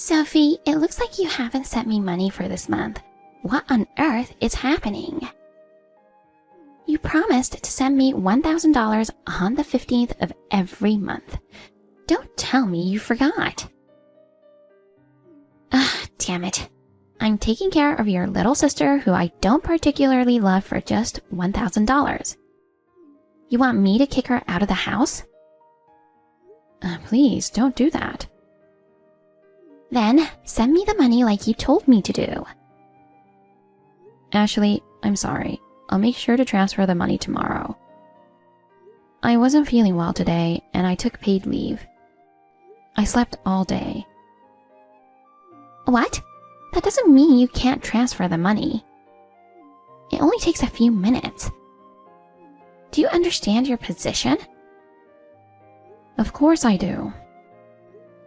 Sophie, it looks like you haven't sent me money for this month. What on earth is happening? You promised to send me $1,000 on the 15th of every month. Don't tell me you forgot. Damn it. I'm taking care of your little sister who I don't particularly love for just $1,000. You want me to kick her out of the house? Please, don't do that. Then, send me the money like you told me to do. Ashley, I'm sorry. I'll make sure to transfer the money tomorrow. I wasn't feeling well today, and I took paid leave. I slept all day. What? That doesn't mean you can't transfer the money. It only takes a few minutes. Do you understand your position? Of course I do.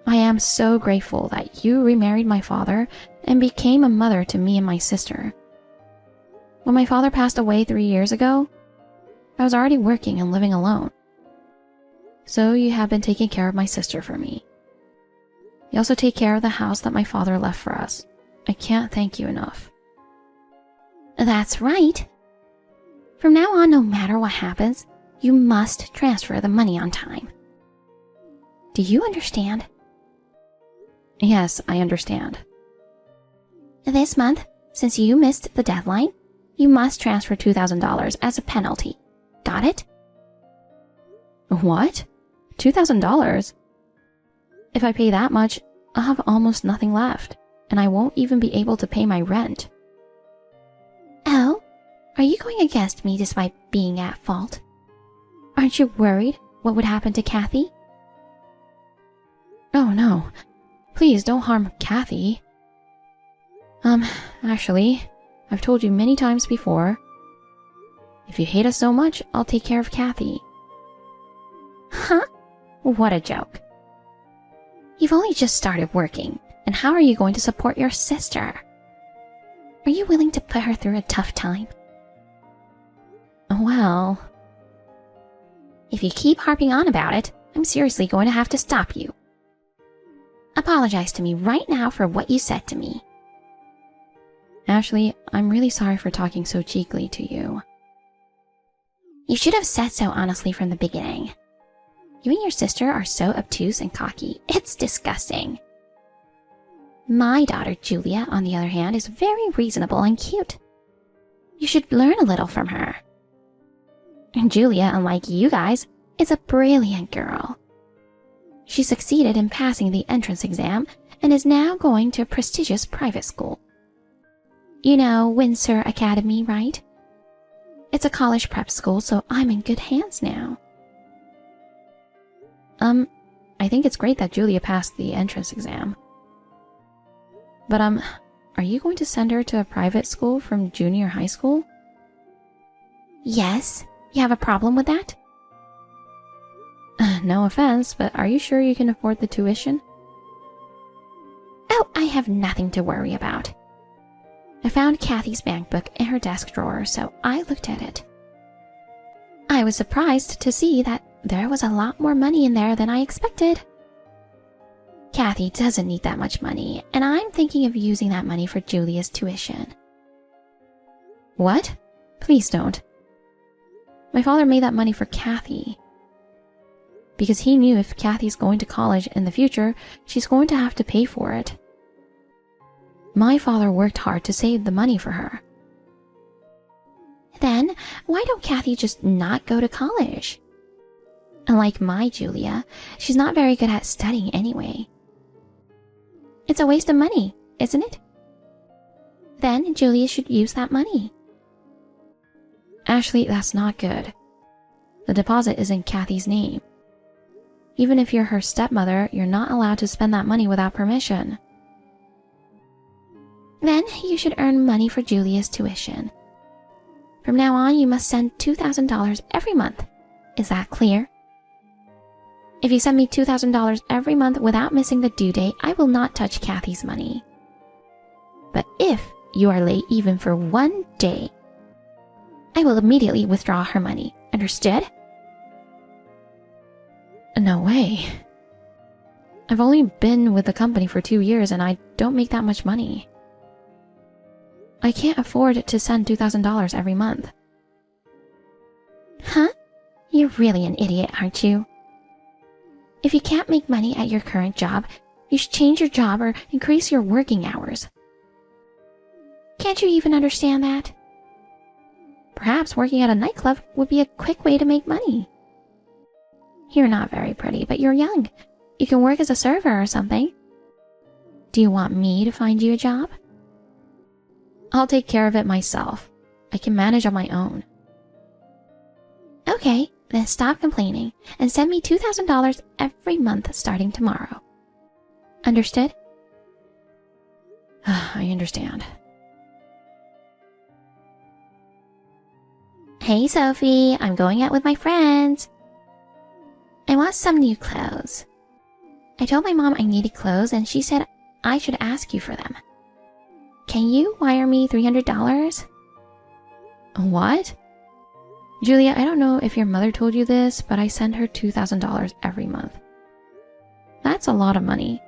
I am so grateful that you remarried my father and became a mother to me and my sister. When my father passed away 3 years ago, I was already working and living alone. So you have been taking care of my sister for me. You also take care of the house that my father left for us. I can't thank you enough. That's right. From now on, no matter what happens, you must transfer the money on time. Do you understand? Yes, I understand. This month, since you missed the deadline, you must transfer $2,000 as a penalty. Got it? What? $2,000? If I pay that much, I'll have almost nothing left, and I won't even be able to pay my rent. Oh? Are you going against me despite being at fault? Aren't you worried what would happen to Kathy? Oh no. Please don't harm Kathy. Actually, I've told you many times before. If you hate us so much, I'll take care of Kathy. Huh? What a joke. You've only just started working, and how are you going to support your sister? Are you willing to put her through a tough time? Well, if you keep harping on about it, I'm seriously going to have to stop you. Apologize to me right now for what you said to me. Ashley, I'm really sorry for talking so cheekily to you. You should have said so honestly from the beginning. You and your sister are so obtuse and cocky. It's disgusting. My daughter Julia, on the other hand, is very reasonable and cute. You should learn a little from her. And Julia, unlike you guys, is a brilliant girl. She succeeded in passing the entrance exam and is now going to a prestigious private school. You know Windsor Academy, right? It's a college prep school, so I'm in good hands now. I think it's great that Julia passed the entrance exam. But, are you going to send her to a private school from junior high school? Yes. You have a problem with that? No offense, but are you sure you can afford the tuition? Oh, I have nothing to worry about. I found Kathy's bank book in her desk drawer, so I looked at it. I was surprised to see that there was a lot more money in there than I expected. Kathy doesn't need that much money, and I'm thinking of using that money for Julia's tuition. What? Please don't. My father made that money for Kathy. Because he knew if Kathy's going to college in the future, she's going to have to pay for it. My father worked hard to save the money for her. Then, why don't Kathy just not go to college? Unlike my Julia, she's not very good at studying anyway. It's a waste of money, isn't it? Then Julia should use that money. Ashley, that's not good. The deposit is in Kathy's name. Even if you're her stepmother, you're not allowed to spend that money without permission. Then you should earn money for Julia's tuition. From now on, you must send $2,000 every month. Is that clear? If you send me $2,000 every month without missing the due date, I will not touch Kathy's money. But if you are late even for 1 day, I will immediately withdraw her money. Understood? No way. I've only been with the company for 2 years and I don't make that much money. I can't afford to send $2,000 every month. Huh? You're really an idiot, aren't you? If you can't make money at your current job, you should change your job or increase your working hours. Can't you even understand that? Perhaps working at a nightclub would be a quick way to make money. You're not very pretty, but you're young. You can work as a server or something. Do you want me to find you a job? I'll take care of it myself. I can manage on my own. Okay, then stop complaining and send me $2,000 every month starting tomorrow. Understood? I understand. Hey Sophie, I'm going out with my friends. I want some new clothes. I told my mom I needed clothes and she said I should ask you for them. Can you wire me $300? What? Julia, I don't know if your mother told you this, but I send her $2,000 every month. That's a lot of money.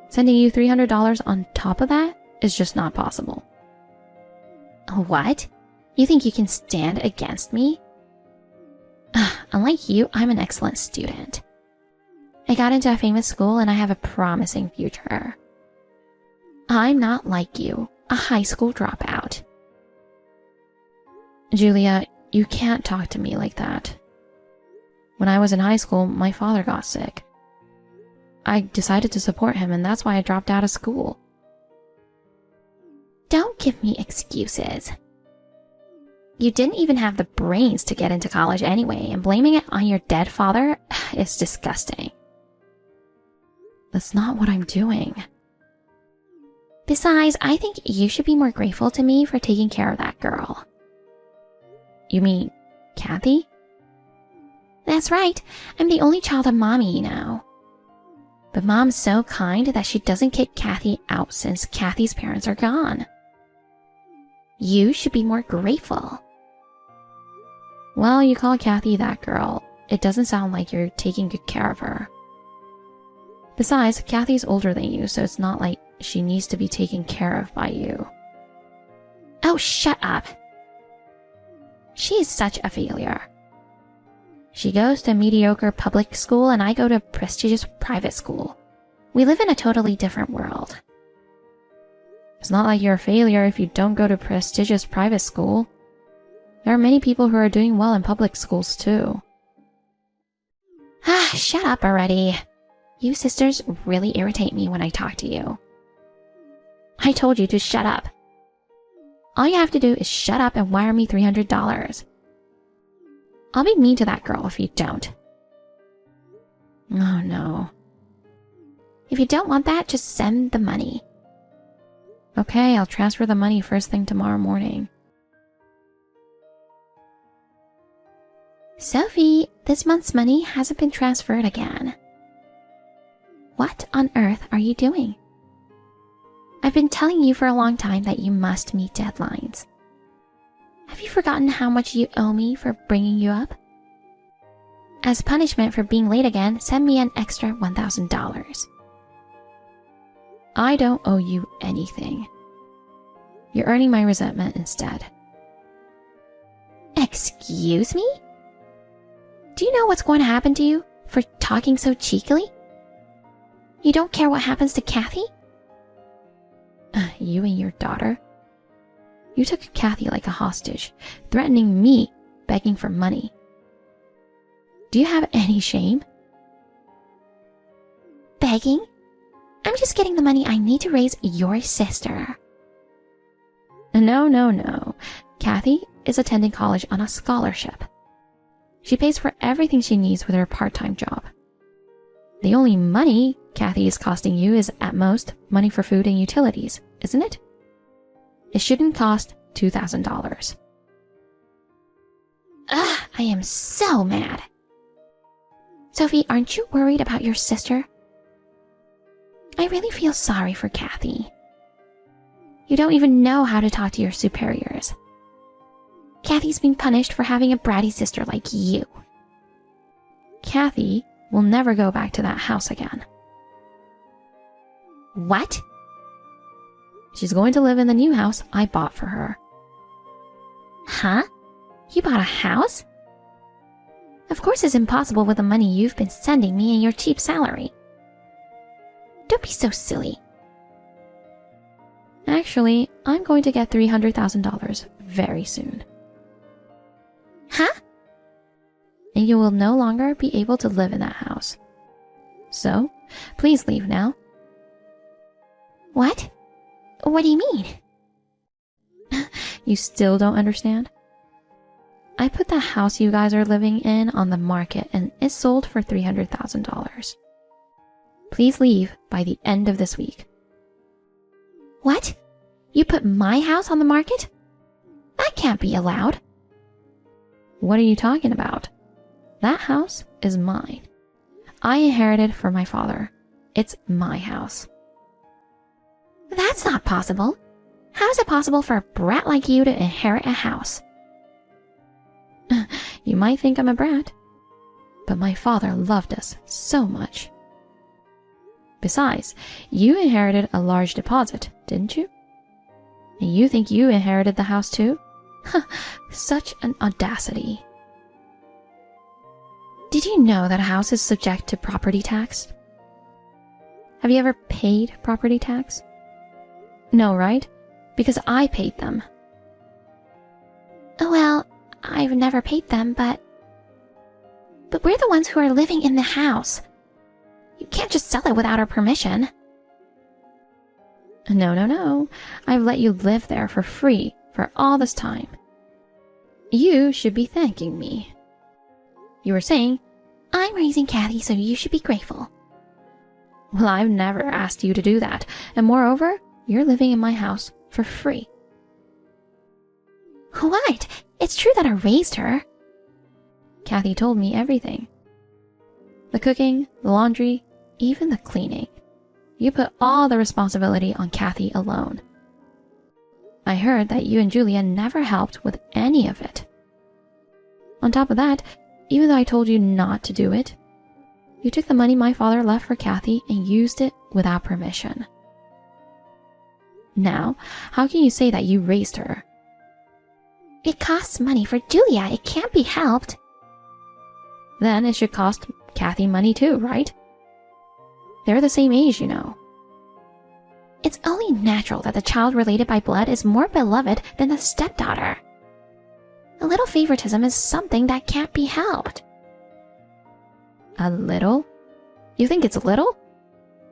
Sending you $300 on top of that is just not possible. What? You think you can stand against me? Unlike you, I'm an excellent student. I got into a famous school and I have a promising future. I'm not like you, a high school dropout. Julia, you can't talk to me like that. When I was in high school, my father got sick. I decided to support him and that's why I dropped out of school. Don't give me excuses. You didn't even have the brains to get into college anyway, and blaming it on your dead father is disgusting. That's not what I'm doing. Besides, I think you should be more grateful to me for taking care of that girl. You mean Kathy? That's right. I'm the only child of Mommy now. But Mom's so kind that she doesn't kick Kathy out since Kathy's parents are gone. You should be more grateful. Well, you call Kathy that girl. It doesn't sound like you're taking good care of her. Besides, Kathy's older than you, so it's not like she needs to be taken care of by you. Oh, shut up. She is such a failure. She goes to mediocre public school and I go to prestigious private school. We live in a totally different world. It's not like you're a failure if you don't go to prestigious private school. There are many people who are doing well in public schools too. Shut up already. You sisters really irritate me when I talk to you. I told you to shut up. All you have to do is shut up and wire me $300. I'll be mean to that girl if you don't. Oh no. If you don't want that, just send the money. Okay, I'll transfer the money first thing tomorrow morning. Sophie, this month's money hasn't been transferred again. What on earth are you doing? I've been telling you for a long time that you must meet deadlines. Have you forgotten how much you owe me for bringing you up? As punishment for being late again, send me an extra $1,000. I don't owe you anything. You're earning my resentment instead. Excuse me? Do you know what's going to happen to you for talking so cheekily? You don't care what happens to Kathy? You and your daughter? You took Kathy like a hostage, threatening me, begging for money. Do you have any shame? Begging? I'm just getting the money I need to raise your sister. No. Kathy is attending college on a scholarship. She pays for everything she needs with her part-time job. The only money Kathy is costing you is, at most, money for food and utilities, isn't it? It shouldn't cost $2,000. Ugh, I am so mad. Sophie, aren't you worried about your sister? I really feel sorry for Kathy. You don't even know how to talk to your superiors. Kathy's being punished for having a bratty sister like you. Kathy will never go back to that house again. What? She's going to live in the new house I bought for her. Huh? You bought a house? Of course it's impossible with the money you've been sending me and your cheap salary. Don't be so silly. Actually, I'm going to get $300,000 very soon. Huh? And you will no longer be able to live in that house. So, please leave now. What? What do you mean? You still don't understand? I put the house you guys are living in on the market and it sold for $300,000. Please leave by the end of this week. What? You put my house on the market? That can't be allowed. What are you talking about? That house is mine. I inherited from my father. It's my house. That's not possible. How is it possible for a brat like you to inherit a house? You might think I'm a brat, but my father loved us so much. Besides, you inherited a large deposit, didn't you? And you think you inherited the house too? Such an audacity. Did you know that a house is subject to property tax? Have you ever paid property tax? No, right? Because I paid them. Well, I've never paid them, but we're the ones who are living in the house. You can't just sell it without our permission. No. I've let you live there for free for all this time. You should be thanking me. You were saying, I'm raising Kathy, so you should be grateful. Well, I've never asked you to do that, and moreover, you're living in my house for free. What? It's true that I raised her. Kathy told me everything. The cooking, the laundry, even the cleaning. You put all the responsibility on Kathy alone. I heard that you and Julia never helped with any of it. On top of that, even though I told you not to do it, you took the money my father left for Kathy and used it without permission. Now, how can you say that you raised her? It costs money for Julia. It can't be helped. Then it should cost Kathy money too, right? They're the same age, you know. It's only natural that the child related by blood is more beloved than the stepdaughter. A little favoritism is something that can't be helped. A little? You think it's little?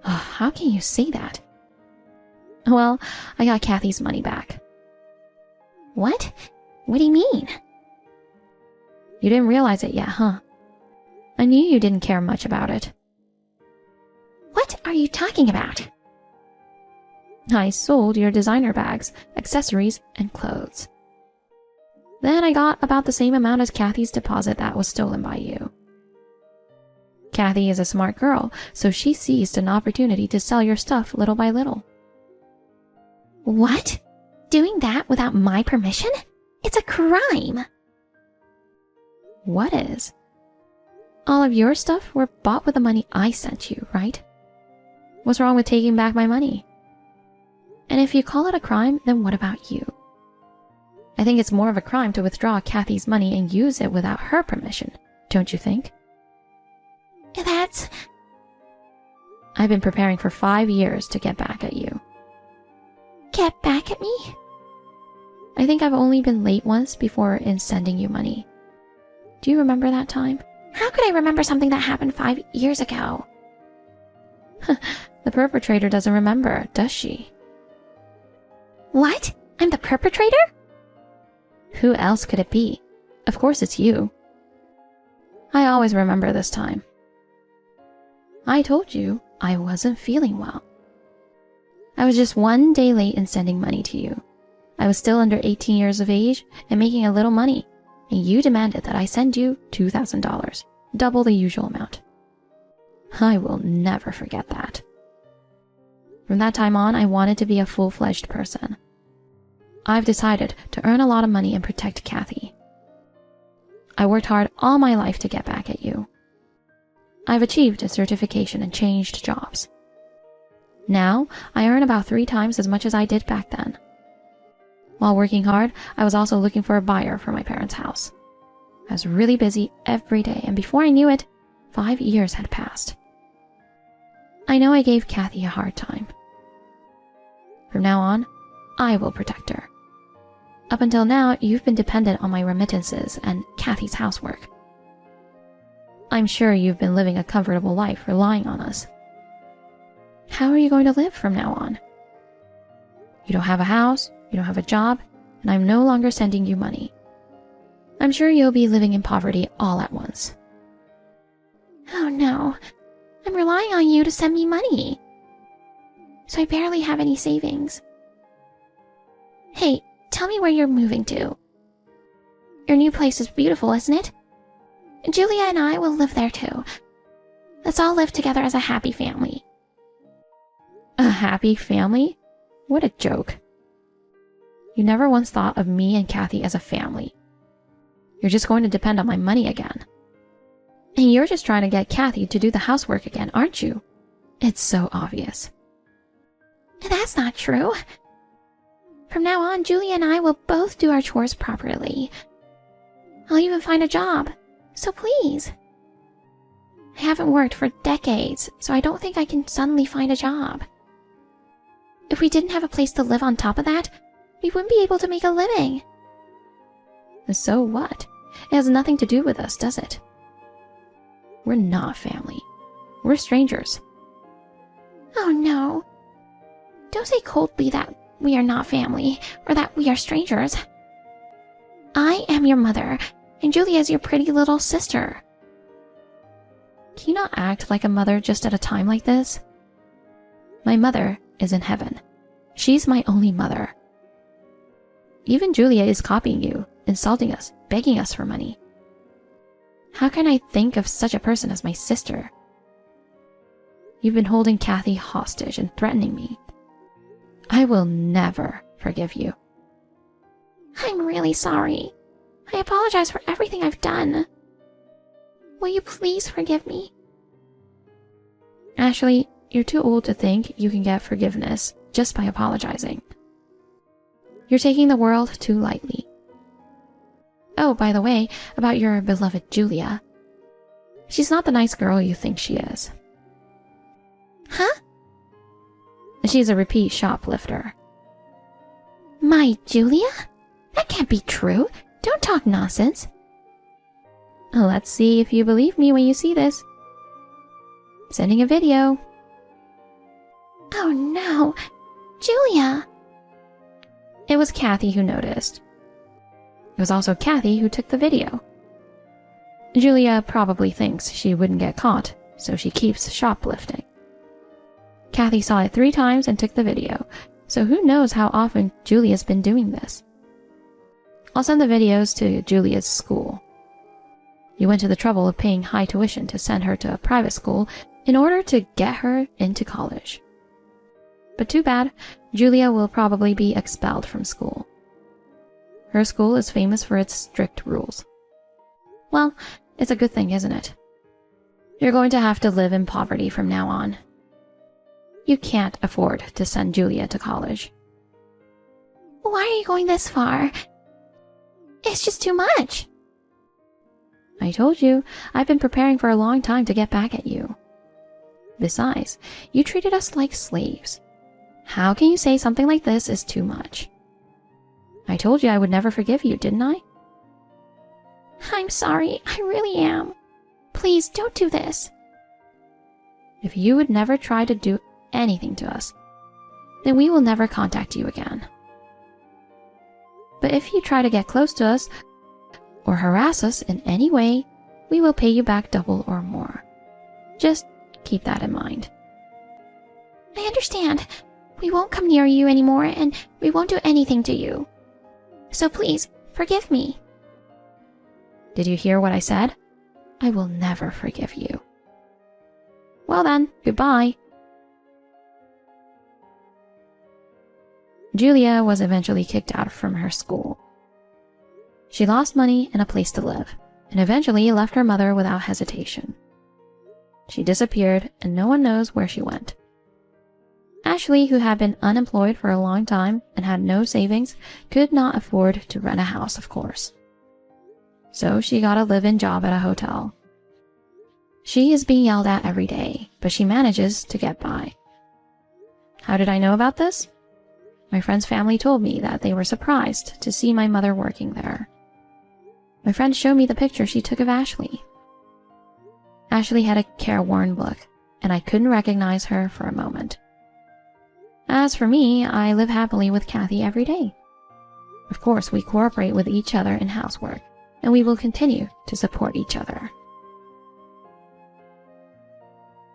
Oh, how can you say that? Well, I got Kathy's money back. What? What do you mean? You didn't realize it yet, huh? I knew you didn't care much about it. What are you talking about? I sold your designer bags, accessories, and clothes. Then I got about the same amount as Kathy's deposit that was stolen by you. Kathy is a smart girl, so she seized an opportunity to sell your stuff little by little. What? Doing that without my permission? It's a crime! What is? All of your stuff were bought with the money I sent you, right? What's wrong with taking back my money? And if you call it a crime, then what about you? I think it's more of a crime to withdraw Kathy's money and use it without her permission, don't you think? That's... I've been preparing for 5 years to get back at you. Get back at me? I think I've only been late once before in sending you money. Do you remember that time? How could I remember something that happened 5 years ago? The perpetrator doesn't remember, does she? What? I'm the perpetrator? Who else could it be? Of course it's you. I always remember this time. I told you I wasn't feeling well. I was just 1 day late in sending money to you. I was still under 18 years of age and making a little money, and you demanded that I send you $2,000, double the usual amount. I will never forget that. From that time on, I wanted to be a full-fledged person. I've decided to earn a lot of money and protect Kathy. I worked hard all my life to get back at you. I've achieved a certification and changed jobs. Now, I earn about 3 times as much as I did back then. While working hard, I was also looking for a buyer for my parents' house. I was really busy every day, and before I knew it, 5 years had passed. I know I gave Kathy a hard time. From now on, I will protect her. Up until now, you've been dependent on my remittances and Kathy's housework. I'm sure you've been living a comfortable life relying on us. How are you going to live from now on? You don't have a house, you don't have a job, and I'm no longer sending you money. I'm sure you'll be living in poverty all at once. Oh no, I'm relying on you to send me money. So I barely have any savings. Hey, tell me where you're moving to. Your new place is beautiful, isn't it? Julia and I will live there too. Let's all live together as a happy family. A happy family? What a joke. You never once thought of me and Kathy as a family. You're just going to depend on my money again. And you're just trying to get Kathy to do the housework again, aren't you? It's so obvious. That's not true. From now on, Julia and I will both do our chores properly. I'll even find a job, so please. I haven't worked for decades, so I don't think I can suddenly find a job. If we didn't have a place to live on top of that, we wouldn't be able to make a living. So what? It has nothing to do with us, does it? We're not family. We're strangers. Oh no. Don't say coldly that we are not family, or that we are strangers. I am your mother, and Julia is your pretty little sister. Can you not act like a mother just at a time like this? My mother is in heaven. She's my only mother. Even Julia is copying you, insulting us, begging us for money. How can I think of such a person as my sister? You've been holding Kathy hostage and threatening me. I will never forgive you. I'm really sorry. I apologize for everything I've done. Will you please forgive me? Ashley, you're too old to think you can get forgiveness just by apologizing. You're taking the world too lightly. Oh, by the way, about your beloved Julia. She's not the nice girl you think she is. Huh? She's a repeat shoplifter. My Julia? That can't be true. Don't talk nonsense. Let's see if you believe me when you see this. Sending a video. Oh no, Julia! It was Kathy who noticed. It was also Kathy who took the video. Julia probably thinks she wouldn't get caught, so she keeps shoplifting. Kathy saw it 3 times and took the video, so who knows how often Julia's been doing this. I'll send the videos to Julia's school. You went to the trouble of paying high tuition to send her to a private school in order to get her into college. But too bad, Julia will probably be expelled from school. Her school is famous for its strict rules. Well, it's a good thing, isn't it? You're going to have to live in poverty from now on. You can't afford to send Julia to college. Why are you going this far? It's just too much. I told you, I've been preparing for a long time to get back at you. Besides, you treated us like slaves. How can you say something like this is too much? I told you I would never forgive you, didn't I? I'm sorry, I really am. Please don't do this. If you would never try to do anything to us, then we will never contact you again. But if you try to get close to us or harass us in any way, we will pay you back double or more. Just keep that in mind. I understand. We won't come near you anymore, and we won't do anything to you. So please, forgive me. Did you hear what I said? I will never forgive you. Well then, goodbye. Julia was eventually kicked out from her school. She lost money and a place to live, and eventually left her mother without hesitation. She disappeared, and no one knows where she went. Ashley, who had been unemployed for a long time and had no savings, could not afford to rent a house, of course. So she got a live-in job at a hotel. She is being yelled at every day, but she manages to get by. How did I know about this? My friend's family told me that they were surprised to see my mother working there. My friend showed me the picture she took of Ashley. Ashley had a careworn look, and I couldn't recognize her for a moment. As for me, I live happily with Kathy every day. Of course, we cooperate with each other in housework, and we will continue to support each other.